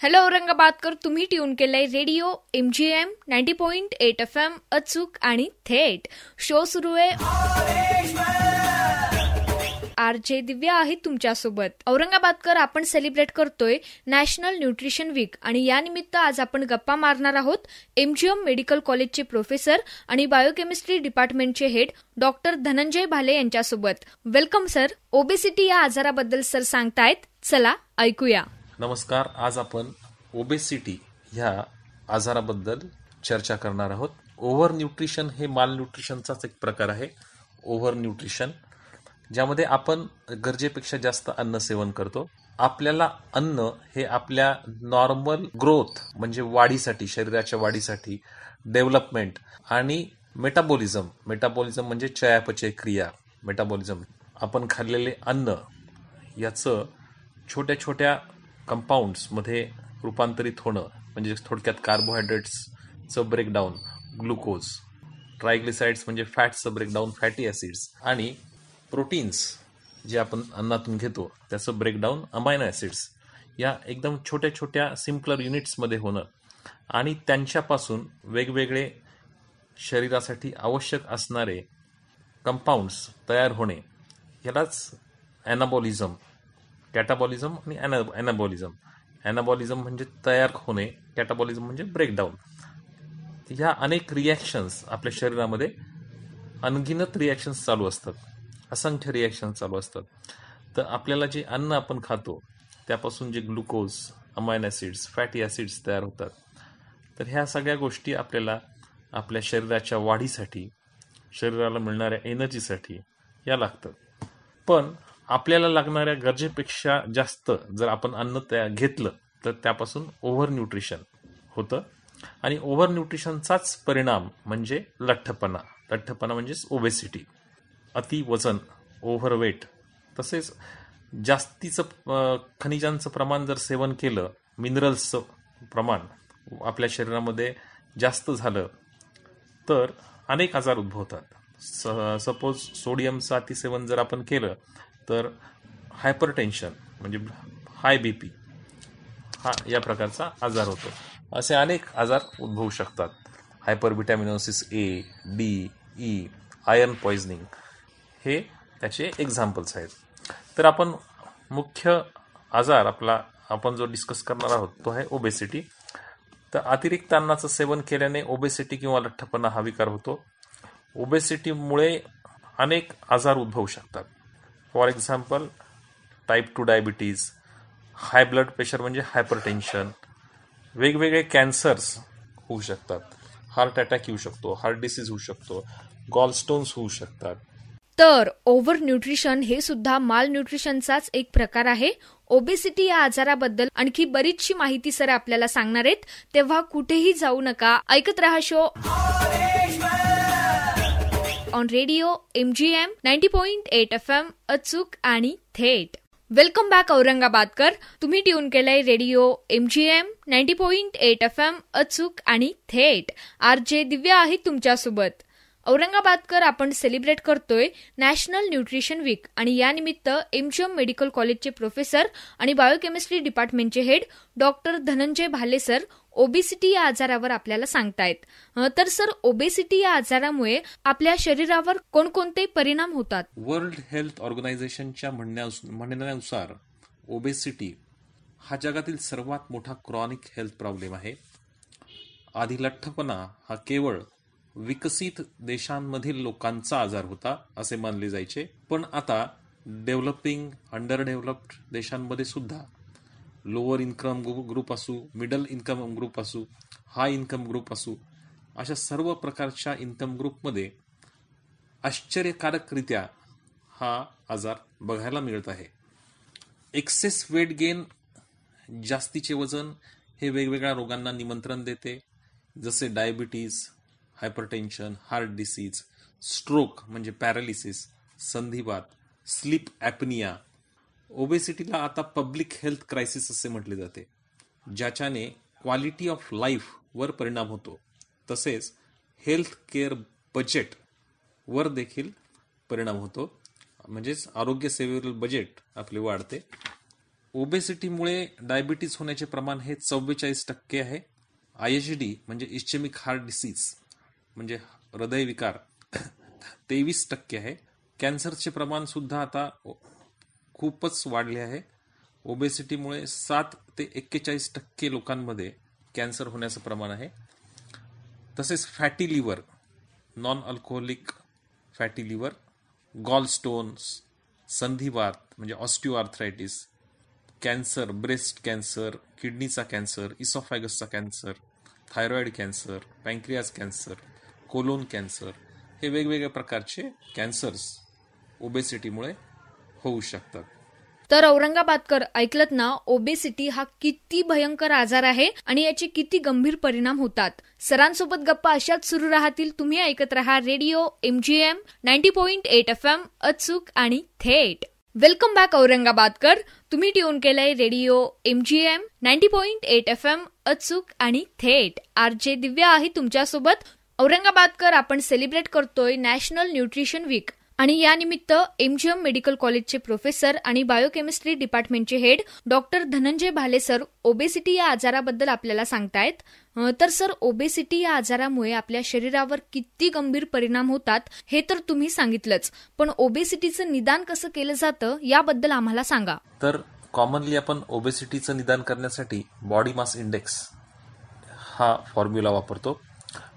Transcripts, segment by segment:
Hello Aurangabadkar, तुम्ही tune केलंय radio MGM 90.8 FM अचूक आणि थेट. शो सुरू आहे. RJ दिव्या आहे तुमच्यासोबत. औरंगाबादकर, आपण सेलिब्रेट करतोय नॅशनल न्यूट्रिशन वीक आणि या निमित्त आज आपण गप्पा मारणार आहोत MGM मेडिकल कॉलेजचे प्रोफेसर आणि बायोकेमिस्ट्री डिपार्टमेंटचे हेड डॉक्टर धनंजय भाले यांच्यासोबत. Welcome sir. ओबेसिटी या आजाराबद्दल सर सांगतायत, चला ऐकूया. नमस्कार. आज आपण ओबेसिटी ह्या आजाराबद्दल चर्चा करणार आहोत. ओव्हर न्यूट्रिशन हे माल न्यूट्रिशनचाच एक प्रकार आहे. ओव्हर न्यूट्रिशन ज्यामध्ये आपण गरजेपेक्षा जास्त अन्न सेवन करतो. आपल्याला अन्न हे आपल्या नॉर्मल ग्रोथ म्हणजे वाढीसाठी, शरीराच्या वाढीसाठी, डेव्हलपमेंट आणि मेटाबॉलिझम म्हणजे चयापचय क्रिया, मेटाबॉलिझम, आपण खाल्लेले अन्न याचं छोट्या छोट्या कंपाऊंड्समध्ये रूपांतरित होणं, म्हणजे थोडक्यात कार्बोहायड्रेट्सचं ब्रेकडाऊन, ग्लुकोज, ट्रायग्लिसाइड्स म्हणजे फॅट्सचं ब्रेकडाऊन, फॅटी ॲसिड्स, आणि प्रोटीन्स जे आपण अन्नातून घेतो त्याचं ब्रेकडाऊन, अमायनो ॲसिड्स, या एकदम छोट्या छोट्या सिम्पलर युनिट्समध्ये होणं आणि त्यांच्यापासून वेगवेगळे शरीरासाठी आवश्यक असणारे कंपाऊंड्स तयार होणे, यालाच ॲनाबॉलिझम, कॅटाबॉलिझम आणि ॲनाबॉलिझम. ॲनाबॉलिझम म्हणजे तयार होणे, कॅटाबॉलिझम म्हणजे ब्रेकडाऊन. ह्या अनेक रिॲक्शन्स आपल्या शरीरामध्ये, अनगिनत रिॲक्शन्स चालू असतात, असंख्य रिॲक्शन्स चालू असतात. तर आपल्याला जे अन्न आपण खातो त्यापासून जे glucose, amino acids, fatty acids तयार होतात. तर ह्या सगळ्या गोष्टी आपल्याला आपल्या शरीराच्या वाढीसाठी, शरीराला मिळणाऱ्या एनर्जीसाठी या लागतात. पण आपल्याला लागणाऱ्या गरजेपेक्षा जास्त जर आपण अन्न घेतलं तर त्यापासून ओव्हर न्यूट्रिशन होतं आणि ओव्हर न्यूट्रिशनचाच परिणाम म्हणजे लठ्ठपणा म्हणजेच ओबेसिटी, अति वजन, ओव्हरवेट. तसेच जास्तीचं खनिजांचं प्रमाण जर सेवन केलं, मिनरल्सचं प्रमाण आपल्या शरीरामध्ये जास्त झालं तर अनेक आजार उद्भवतात. सपोज सोडियमचं अतिसेवन जर आपण केलं तर हायपरटेन्शन म्हणजे हाय BP हा या प्रकारचा आजार होतो. असे अनेक आजार उद्भवू शकतात. Hyper vitaminosis A, D, E, iron poisoning हे त्याचे एक्झाम्पल्स आहेत. तर आपण मुख्य आजार आपण जो डिस्कस करणार आहोत तो आहे ओबेसिटी. तर अतिरिक्त अन्नाचं सेवन केल्याने ओबेसिटी किंवा लठ्ठपणा हा विकार होतो. ओबेसिटीमुळे अनेक आजार उद्भवू शकतात. For example type 2 diabetes, high blood pressure म्हणजे हायपरटेन्शन, वेगवेगळे कॅन्सर्स होऊ शकतात, हार्ट अटॅक येऊ शकतो, हार्ट डिसीज होऊ शकतो, गॉल स्टोन्स होऊ शकतात. तर ओव्हर न्यूट्रिशन हे सुद्धा माल न्यूट्रिशनचाच एक प्रकार आहे. ओबेसिटी या आजाराबद्दल आणखी बरीचशी माहिती सर आपल्याला सांगणार आहेत, तेव्हा कुठेही जाऊ नका. ऐकत रहा show on radio MGM 90.8 FM अचूक आणि थेट. वेलकम बॅक औरंगाबादकर, तुम्ही ट्यून केलंय रेडिओ MGM 90.8 FM अचूक आणि थेट. RJ दिव्या आहे तुमच्यासोबत. औरंगाबादकर, आपण सेलिब्रेट करतोय नॅशनल न्यूट्रिशन वीक आणि या निमित्त MGM मेडिकल कॉलेजचे प्रोफेसर आणि बायोकेमिस्ट्री डिपार्टमेंटचे हेड डॉक्टर धनंजय भाले सर ओबेसिटी या आजारावर आपल्याला सांगतायत. तर सर, ओबेसिटी या आजारामुळे आपल्या शरीरावर कोणकोणते परिणाम होतात? वर्ल्ड हेल्थ ऑर्गनायझेशनच्या म्हणण्यानुसार ओबेसिटी हा जगातील सर्वात मोठा क्रॉनिक हेल्थ प्रॉब्लेम आहे. आधी लठ्ठपणा हा केवळ विकसित देशांमधील लोकांचा आजार होता असे मानले जायचे, पण आता डेव्हलपिंग, अंडर डेव्हलप्ड देशांमध्ये सुद्धा लोअर इन्कम ग्रुप असू, मिडल इन्कम ग्रुप असू, हाय इन्कम ग्रुप असू, अशा सर्व प्रकारच्या इन्कम ग्रुपमध्ये आश्चर्यकारकरित्या हा आजार बघायला मिळत आहे. एक्सेस वेट गेन, जास्तीचे वजन, हे वेगवेगळ्या रोगांना निमंत्रण देते, जसे diabetes, hypertension, heart disease, stroke म्हणजे पॅरालिसिस, संधिवात, स्लीप ॲपनिया. ओबेसिटीला आता पब्लिक हेल्थ क्रायसिस असे म्हटले जाते, ज्याच्याने क्वालिटी ऑफ लाईफ वर परिणाम होतो. तसेच हेल्थ केअर बजेट वर देखील परिणाम होतो, म्हणजेच आरोग्य सेवेवरील बजेट आपले वाढते. ओबेसिटीमुळे डायबिटीज होण्याचे प्रमाण हे 44% आहे. IHD म्हणजे इस्चेमिक हार्ट डिसीज म्हणजे हृदयविकार 23% आहे. कॅन्सरचे प्रमाण सुद्धा आता खूपच वाढले आहे. ओबेसिटीमुळे 7 ते 41% लोकांमध्ये कॅन्सर होण्याचं प्रमाण आहे. तसेच fatty liver, non alcoholic fatty liver, gall stones, संधिवात म्हणजे ऑस्टिओआर्थरायटिस, कॅन्सर, ब्रेस्ट कॅन्सर, किडनीचा कॅन्सर, इसॉफॅगसचा cancer, thyroid cancer, pancreas cancer, colon cancer हे वेगवेगळ्या प्रकारचे कॅन्सर्स ओबेसिटीमुळे होऊ शकतात. तर औरंगाबादकर, ऐकलत ना, ओबेसिटी हा किती भयंकर आजार आहे आणि याचे किती गंभीर परिणाम होतात. सरांसोबत गप्पा अशाच सुरू राहतील. तुम्ही ऐकत राहा रेडिओ MGM 90.8 FM, अचूक आणि थेट. Welcome back Aurangabadkar. तुम्ही ट्यून केलंय रेडिओ MGM 90.8 FM, अचूक आणि थेट. RJ दिव्या आहे तुमच्यासोबत. औरंगाबादकर, आपण सेलिब्रेट करतोय नॅशनल न्यूट्रिशन वीक आणि या निमित्त MGM मेडिकल कॉलेजचे प्रोफेसर आणि बायोकेमिस्ट्री डिपार्टमेंटचे हेड डॉक्टर धनंजय भाले सर ओबेसिटी या आजाराबद्दल आपल्याला सांगतायत. तर सर, ओबेसिटी या आजारामुळे आपल्या शरीरावर किती गंभीर परिणाम होतात हे तर तुम्ही सांगितलंच, पण ओबेसिटीचं निदान कसं केलं जातं याबद्दल आम्हाला सांगा. तर कॉमनली आपण ओबेसिटीचं निदान करण्यासाठी बॉडी मास इंडेक्स हा फॉर्म्युला वापरतो.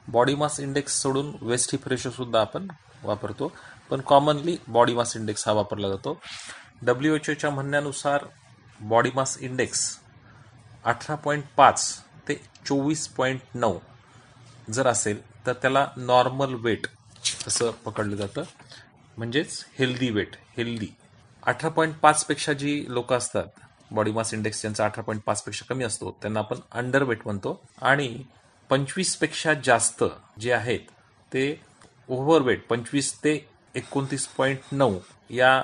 बॉडी मास इंडेक्स सोडून वेस्ट हिप रेशो सुद्धा आपण वापरतो, पण कॉमनली बॉडी मास इंडेक्स हा वापरला जातो. WHO म्हणण्यानुसार बॉडी मास इंडेक्स 18.5 ते 24.9 जर असेल तर त्याला नॉर्मल वेट असं पकडलं जातं, म्हणजेच हेल्दी वेट. 18.5 पेक्षा जी लोक असतात, बॉडी मास इंडेक्स ज्यांचा 18.5 पेक्षा कमी असतो त्यांना आपण अंडर वेट म्हणतो, आणि 25 पेक्षा जास्त जे आहेत ते ओव्हरवेट. 25 ते 29.9 या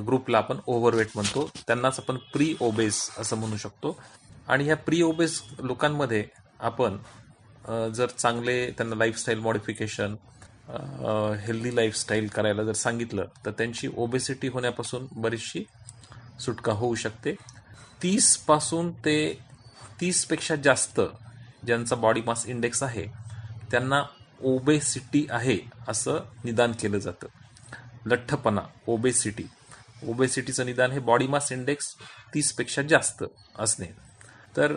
ग्रुपला आपण ओव्हरवेट म्हणतो. त्यांनाच आपण प्री ओबेस असं म्हणू शकतो. आणि ह्या प्री ओबेस लोकांमध्ये आपण जर चांगले त्यांना लाईफस्टाईल मॉडिफिकेशन, हेल्दी लाईफस्टाईल करायला जर सांगितलं तर त्यांची ओबेसिटी होण्यापासून बरीचशी सुटका होऊ शकते. 30 पासून ते 30 पेक्षा जास्त ज्यांचा बॉडी मास इंडेक्स आहे त्यांना ओबेसिटी आहे असं निदान केलं जातं. लठ्ठपणा, ओबेसिटीचं निदान हे बॉडी मास इंडेक्स 30 पेक्षा जास्त असणे. तर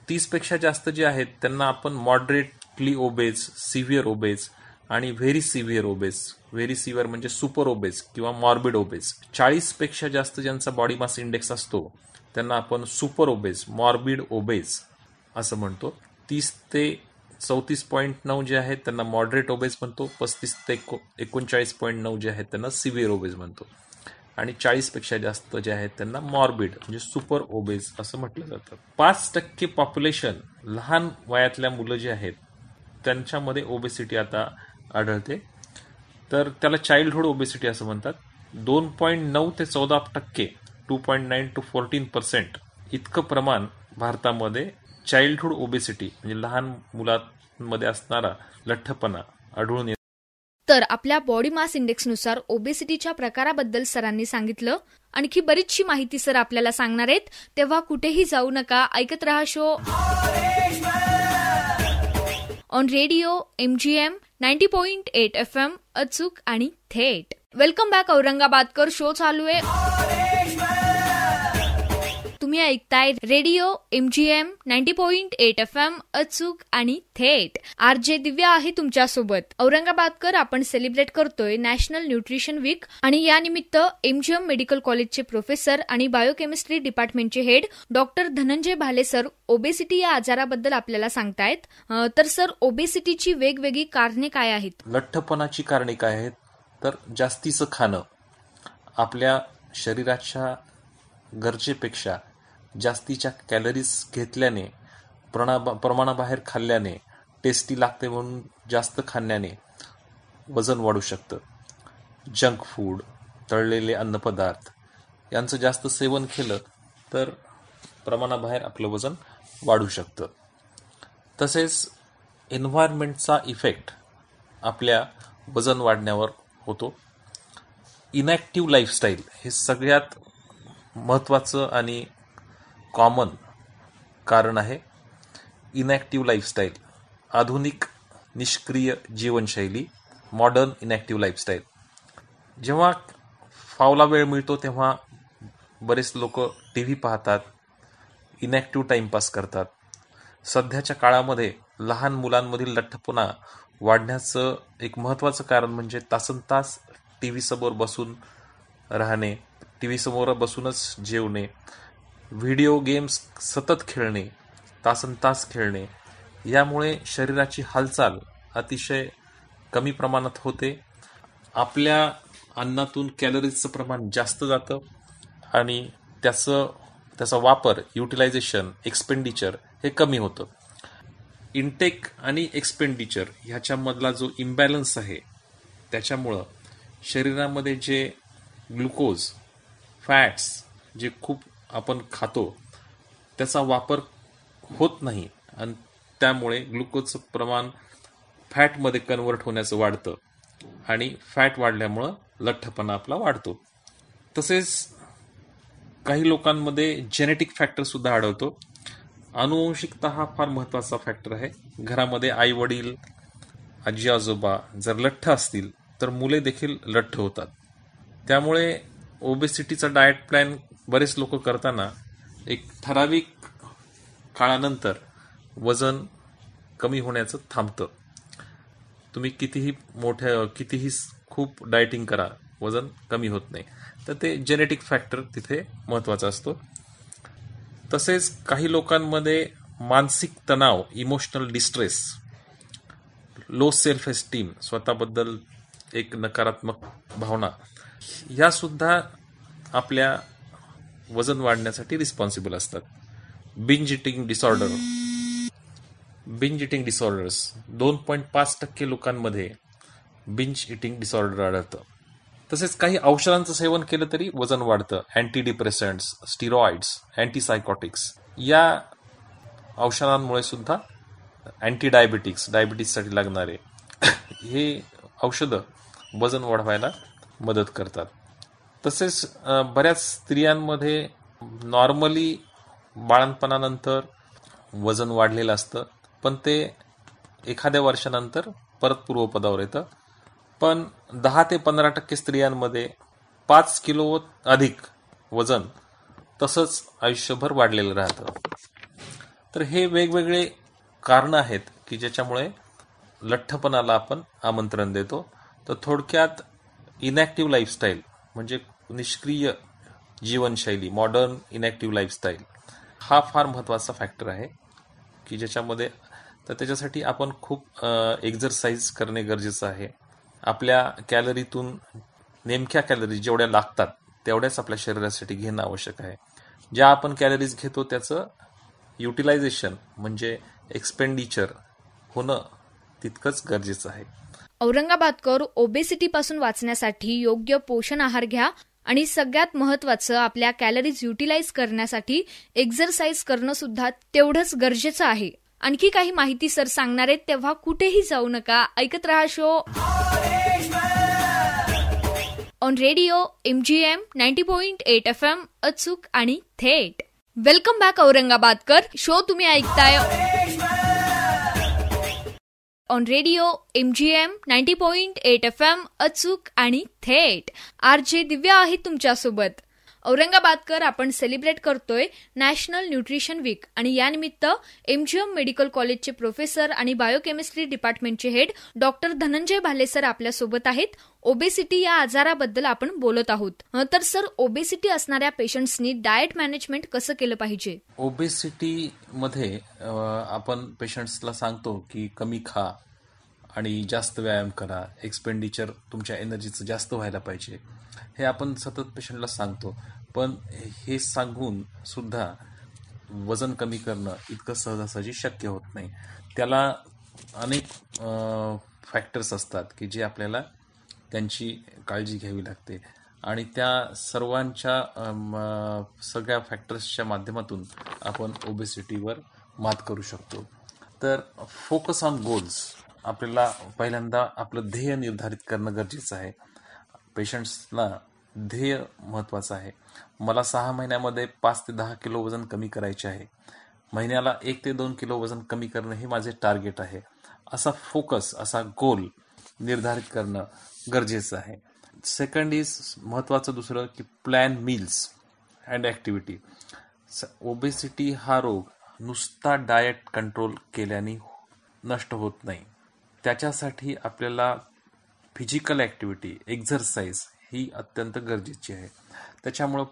30 पेक्षा जास्त जे आहेत त्यांना आपण मॉडरेटली ओबेज, सिव्हिअर ओबेज आणि very severe obeys. Very severe म्हणजे सुपर ओबेज किंवा मॉर्बिड ओबेज. 40 पेक्षा जास्त ज्यांचा बॉडी मास इंडेक्स असतो त्यांना आपण सुपर ओबेज, मॉर्बिड ओबेज असं म्हणतो. 30 ते 34.9 जे आहेत त्यांना मॉडरेट ओबेज म्हणतो. 35 ते 39.9 जे आहेत त्यांना सिव्हिअर ओबेज म्हणतो. आणि 40 पेक्षा जास्त जे आहेत त्यांना मॉर्बिड म्हणजे सुपर ओबेज असं म्हटलं जातं. 5% पॉप्युलेशन लहान वयातल्या मुलं जे आहेत त्यांच्यामध्ये ओबेसिटी आता आढळते, तर त्याला चाइल्डहुड ओबेसिटी असं म्हणतात. 2.9 ते 14%, 2.9 to 14% इतकं प्रमाण भारतामध्ये चाइल्डहुड ओबेसिटी म्हणजे लहान मुलांमध्ये असणारा लठ्ठपणा आढळून येतो. तर आपल्या बॉडी मास इंडेक्सनुसार ओबेसिटीच्या प्रकाराबद्दल सरांनी सांगितलं. आणखी बरीचशी माहिती सर आपल्याला सांगणार आहेत, तेव्हा कुठेही जाऊ नका. ऐकत रहा show on radio MGM 90.8 FM, अचूक आणि थेट. Welcome back Aurangabadkar. शो चालू आहे. तुम्ही ऐकताय रेडिओ MGM 90.8 FM, अचूक आणि थेट. RJ दिव्या आहे तुमच्यासोबत. औरंगाबादकर, आपण सेलिब्रेट करतोय नॅशनल न्यूट्रिशन वीक आणि या निमित्त MGM मेडिकल कॉलेजचे प्रोफेसर आणि बायोकेमिस्ट्री डिपार्टमेंटचे हेड डॉक्टर धनंजय भाले सर ओबेसिटी या आजाराबद्दल आपल्याला सांगतायत. तर सर, ओबेसिटीची वेगवेगळी कारणे काय आहेत? लठ्ठपणाची कारणे काय आहेत? तर जास्तीचं खाणं, आपल्या शरीराच्या गरजेपेक्षा जास्तीच्या कॅलरीज घेतल्याने, प्रमाणाबाहेर खाल्ल्याने, टेस्टी लागते म्हणून जास्त खाण्याने वजन वाढू शकतं. जंक फूड, तळलेले अन्नपदार्थ यांचं जास्त सेवन केलं तर प्रमाणाबाहेर आपलं वजन वाढू शकतं. तसेच एन्व्हायरमेंटचा इफेक्ट आपल्या वजन वाढण्यावर होतो. इनॅक्टिव्ह लाईफस्टाईल हे सगळ्यात महत्त्वाचं आणि कॉमन कारण आहे इनॅक्टिव्ह लाईफस्टाईल, आधुनिक निष्क्रिय जीवनशैली, मॉडर्न इनॅक्टिव्ह लाईफस्टाईल. जेव्हा फावला वेळ मिळतो तेव्हा बरेच लोक टी व्ही पाहतात, इनॅक्टिव्ह टाईमपास करतात. सध्याच्या काळामध्ये लहान मुलांमधील लठ्ठपणा वाढण्याचं एक महत्त्वाचं कारण म्हणजे तासनतास टी व्ही समोर बसून राहणे, टी व्ही समोर बसूनच जेवणे, व्हिडिओ गेम्स सतत खेळणे, तासनतास खेळणे. यामुळे शरीराची हालचाल अतिशय कमी प्रमाणात होते. आपल्या अन्नातून कॅलरीजचं प्रमाण जास्त जातं आणि त्याचा वापर, युटिलायझेशन, एक्सपेंडिचर हे कमी होतं. इनटेक आणि एक्सपेंडिचर ह्याच्यामधला जो इम्बॅलन्स आहे त्याच्यामुळं शरीरामध्ये जे ग्लुकोज, फॅट्स जे खूप आपण खातो त्याचा वापर होत नाही आणि त्यामुळे ग्लुकोजचं प्रमाण फॅटमध्ये कन्वर्ट होण्याचं वाढतं आणि फॅट वाढल्यामुळं लठ्ठपणा आपला वाढतो. तसेच काही लोकांमध्ये जेनेटिक फॅक्टर सुद्धा आढळतो. अनुवंशिकता हा फार महत्त्वाचा फॅक्टर आहे. घरामध्ये आई वडील, आजी आजोबा जर लठ्ठ असतील तर मुले देखील लठ्ठ होतात. त्यामुळे ओबेसिटीचा डाएट प्लॅन बरेच लोक करताना एक ठराविक काळानंतर वजन कमी होण्याचं थांबतं. तुम्ही कितीही खूप डाएटिंग करा, वजन कमी होत नाही. तर ते जेनेटिक फॅक्टर तिथे महत्त्वाचा असतो. तसेच काही लोकांमध्ये मानसिक तणाव, emotional distress, low self esteem, स्वतःबद्दल एक नकारात्मक भावना, ह्या सुद्धा आपल्या वजन वाढण्यासाठी रिस्पॉन्सिबल असतात. बिंज इटिंग डिसऑर्डर्स 2.5% लोकांमध्ये बिंज इटिंग डिसऑर्डर आढळतं. तसेच काही औषधांचं सेवन केलं तरी वजन वाढतं. अँटी डिप्रेसंट्स, स्टिरॉइड्स, अँटीसायकॉटिक्स या औषधांमुळे सुद्धा, अँटी डायबिटीजसाठी लागणारे हे औषधं वजन वाढवायला मदत करतात. तसेच बऱ्याच स्त्रियांमध्ये नॉर्मली बाळंतपणानंतर वजन वाढलेलं असतं, पण ते एखाद्या वर्षानंतर परत पूर्वपदावर येतं. पण 10 ते 15% स्त्रियांमध्ये 5 किलो अधिक वजन तसंच आयुष्यभर वाढलेलं राहतं. तर हे वेगवेगळे कारणं आहेत की ज्याच्यामुळे लठ्ठपणाला आपण आमंत्रण देतो. तर थोडक्यात इनॅक्टिव्ह लाईफस्टाईल म्हणजे निष्क्रिय जीवनशैली, मॉडर्न इनॅक्टिव्ह लाईफस्टाईल हा फार महत्त्वाचा फॅक्टर आहे की ज्याच्यामध्ये, तर त्याच्यासाठी आपण खूप एक्झरसाइज करणे गरजेचं आहे. आपल्या कॅलरीतून नेमक्या कॅलरीज जेवढ्या लागतात तेवढ्याच आपल्या शरीरासाठी घेणं आवश्यक आहे. ज्या आपण कॅलरीज घेतो त्याचं युटिलायझेशन म्हणजे एक्सपेंडिचर होणं तितकंच गरजेचं आहे. औरंगाबादकर ओबेसिटीपासून वाचण्यासाठी योग्य पोषण आहार घ्या आणि सगळ्यात महत्त्वाचं आपल्या कॅलरीज युटिलाइज करण्यासाठी एक्झरसाइज करणं सुद्धा तेवढंच गरजेचं आहे. आणखी काही माहिती सर सांगणार आहेत, तेव्हा कुठेही जाऊ नका, ऐकत रहा show on radio MGM 90.8 FM, अचूक आणि थेट. Welcome back Aurangabadkar. शो तुम्ही ऐकताय ऑन रेडिओ MGM 90.8 FM, अचूक आणि थेट. RJ दिव्या आहे तुमच्यासोबत. औरंगाबादकर, आपण सेलिब्रेट करतोय नॅशनल न्यूट्रिशन वीक आणि यानिमित्त MGM मेडिकल कॉलेजचे प्रोफेसर आणि बायोकेमिस्ट्री डिपार्टमेंटचे हेड डॉक्टर धनंजय भाले सर आपल्यासोबत आहेत. ओबेसिटी या आजाराबद्दल आपण बोलत आहोत. तर सर, ओबेसिटी असणाऱ्या पेशंट्सनी डाएट मॅनेजमेंट कसं केलं पाहिजे? ओबेसिटी मध्ये आपण पेशंट्सला सांगतो की कमी खा आणि जास्त व्यायाम करा, एक्सपेंडिचर तुमच्या एनर्जीचं जास्त व्हायला पाहिजे, हे आपण सतत पेशंटला सांगतो. पण हे सांगून सुद्धा वजन कमी करणं इतकं सहजासहजी शक्य होत नाही. त्याला अनेक फॅक्टर्स असतात की जे आपल्याला त्यांची काळजी घ्यावी लागते आणि त्या सगळ्या फॅक्टर्सच्या माध्यमातून आपण ओबेसिटीवर मात करू शकतो. तर फोकस ऑन गोल्स, आपल्याला पहिल्यांदा आपलं ध्येय निर्धारित करणं गरजेचं आहे. पेशंट्सला ध्येय महत्वाचं आहे. मला 6 महिन्यामध्ये 5 ते 10 किलो वजन कमी करायचे आहे. महिन्याला 1 ते 2 किलो वजन कमी करणं हे माझे टार्गेट आहे. असा फोकस, असा गोल निर्धारित करणं गरजेचं आहे. सेकंड इज महत्वाचं दुसरं की plan meals and activity. Obesity हा रोग नुसता डाएट कंट्रोल केल्याने नष्ट होत नाही. त्याच्यासाठी आपल्याला फिजिकल ॲक्टिव्हिटी, एक्झरसाइज ही अत्यंत गरजेची आहे. त्याच्यामुळं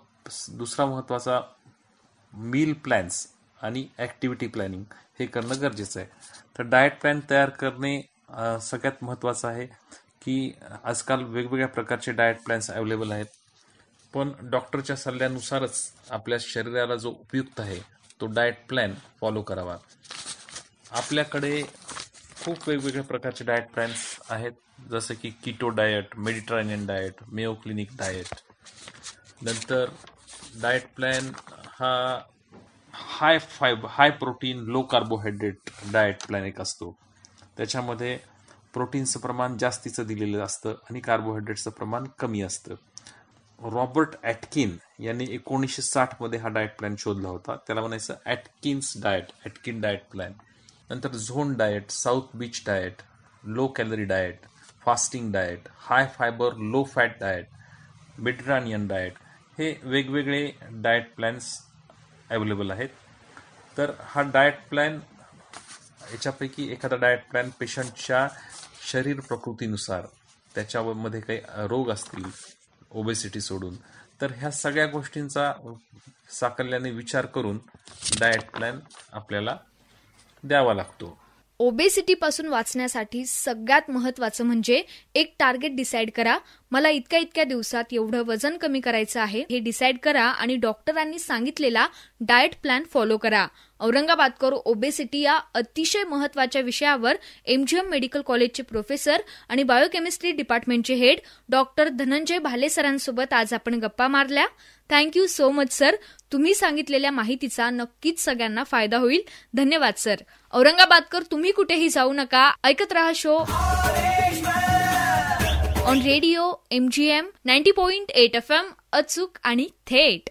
दुसरा महत्त्वाचा मील प्लॅन्स आणि ॲक्टिव्हिटी प्लॅनिंग हे करणं गरजेचं आहे. तर डाएट प्लॅन तयार करणे सगळ्यात महत्त्वाचं आहे की आजकाल वेगवेगळ्या प्रकारचे डाएट प्लॅन्स अवेलेबल आहेत, पण डॉक्टरच्या सल्ल्यानुसारच आपल्या शरीराला जो उपयुक्त आहे तो डाएट प्लॅन फॉलो करावा. आपल्याकडे खूप वेगवेगळ्या प्रकारचे डाएट प्लॅन्स आहेत, जसं की keto diet, Mediterranean diet, Mayo clinic diet. नंतर डाएट प्लॅन हा high protein low carbohydrate diet plan एक असतो. त्याच्यामध्ये प्रोटीनचं प्रमाण जास्तीचं दिलेलं असतं आणि कार्बोहायड्रेटचं प्रमाण कमी असतं. रॉबर्ट ॲटकिन यांनी 1960 मध्ये हा डाएट प्लॅन शोधला होता. त्याला म्हणायचं ॲटकिन डाएट प्लॅन. नंतर zone diet, south beach diet, low calorie diet, fasting diet, high fibre low fat diet, Mediterranean diet हे वेगवेगळे डाएट प्लॅन्स अवेलेबल आहेत. तर हा डाएट प्लॅन, याच्यापैकी एखादा डाएट प्लॅन पेशंटच्या शरीर प्रकृतीनुसार, त्याच्यामध्ये काही रोग असतील ओबेसिटी सोडून, तर ह्या सगळ्या गोष्टींचा साकल्याने विचार करून डाएट प्लॅन आपल्याला द्यावा लागतो. ओबेसिटी पासून वाचण्यासाठी सगळ्यात महत्वाचं म्हणजे एक टार्गेट डिसाईड करा. मला इतक्या दिवसात एवढं वजन कमी करायचं आहे हे डिसाईड करा आणि डॉक्टरांनी सांगितलेला डाएट प्लॅन फॉलो करा. औरंगाबादकर ओबेसिटी या अतिशय महत्वाच्या विषयावर MGM मेडिकल कॉलेजचे प्रोफेसर आणि बायोकेमिस्ट्री डिपार्टमेंटचे हेड डॉक्टर धनंजय भाले सरांसोबत आज आपण गप्पा मारल्या. Thank you so much sir. तुम्ही सांगितलेल्या माहितीचा नक्कीच सगळ्यांना फायदा होईल. धन्यवाद सर. औरंगाबादकर, तुम्ही कुठेही जाऊ नका. ऐकत रहा show on radio MGM 90.8 FM, अचूक आणि थेट.